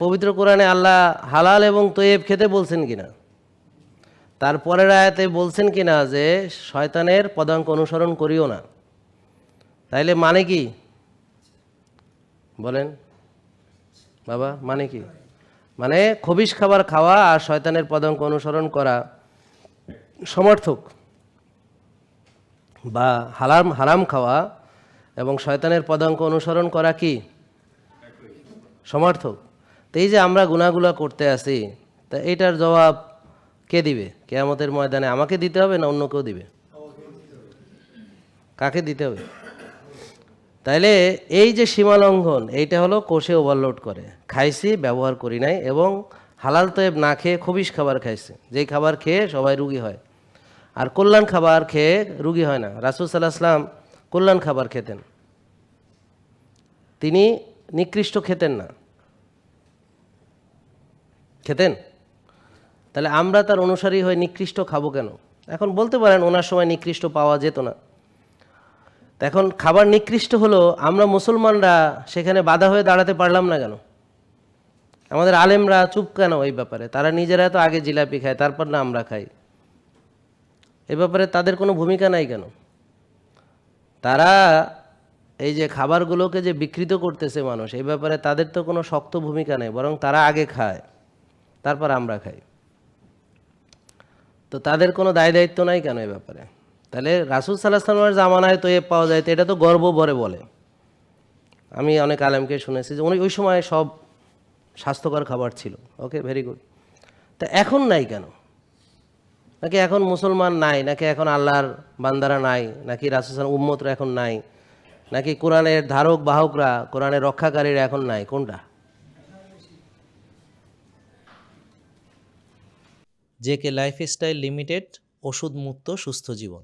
পবিত্র কোরআনে আল্লাহ হালাল এবং তৈয়ব খেতে বলছেন কিনা? তারপরের আয়াতে বলছেন কিনা যে শয়তানের পদাঙ্ক অনুসরণ করিও না? তাইলে মানে কি বলেন বাবা, মানে কি? মানে খবিশ খাবার খাওয়া আর শয়তানের পদাঙ্ক অনুসরণ করা সমর্থক, বা হারাম খাওয়া এবং শয়তানের পদাঙ্ক অনুসরণ করা কি সমর্থক? তো এই যে আমরা গুনাহগুলো করতে আসি, তা এইটার জবাব কে দিবে কিয়ামতের ময়দানে? আমাকে দিতে হবে না অন্য কেউ দিবে? কাকে দিতে হবে? তাইলে এই যে সীমালঙ্ঘন, এইটা হলো কোষে ওভারলোড করে। খাইছি, ব্যবহার করি নাই, এবং হালাল তয়েব না খেয়ে খবিশ খাবার খাইছে, যেই খাবার খেয়ে সবাই রুগী হয়। আর কল্যাণ খাবার খেয়ে রুগী হয় না। রাসূল সাল্লাল্লাহু আলাইহি ওয়াসাল্লাম কল্যাণ খাবার খেতেন, তিনি নিকৃষ্ট খেতেন না। খেতেন? তাহলে আমরা তার অনুসারী হয়ে নিকৃষ্ট খাবো কেন? এখন বলতে পারেন ওনার সময় নিকৃষ্ট পাওয়া যেত না। এখন খাবার নিকৃষ্ট হলো, আমরা মুসলমানরা সেখানে বাধা হয়ে দাঁড়াতে পারলাম না কেন? আমাদের আলেমরা চুপ কেন এই ব্যাপারে? তারা নিজেরা তো আগে জিলাপি খায়, তারপর না আমরা খাই। এ ব্যাপারে তাদের কোনো ভূমিকা নাই কেন? তারা এই যে খাবারগুলোকে যে বিকৃত করতেছে মানুষ, এই ব্যাপারে তাদের তো কোনো শক্ত ভূমিকা নেই, বরং তারা আগে খায়, তারপর আমরা খাই। তো তাদের কোনো দায় দায়িত্ব নাই কেন এই ব্যাপারে? তাহলে রাসূল সাল্লাল্লাহু আলাইহি ওয়াসাল্লামের জামানায় তো এ পাওয়া যায়, তো এটা তো গর্ব ভরে বলে। আমি অনেক আলেমকে শুনেছি যে ওই সময় সব স্বাস্থ্যকর খাবার ছিল। ওকে, ভেরি গুড। তা এখন নাই কেন? নাকি এখন মুসলমান নাই, নাকি এখন আল্লাহর বান্দারা নাই, নাকি রাসূল সাল্লাল্লাহু উম্মতরা এখন নাই, নাকি কোরআনের ধারক বাহকরা, কোরআনের রক্ষাকারীরা এখন নাই? কোনটা? জেকে লাইফস্টাইল লিমিটেড, ওষুধ মুক্ত সুস্থ জীবন।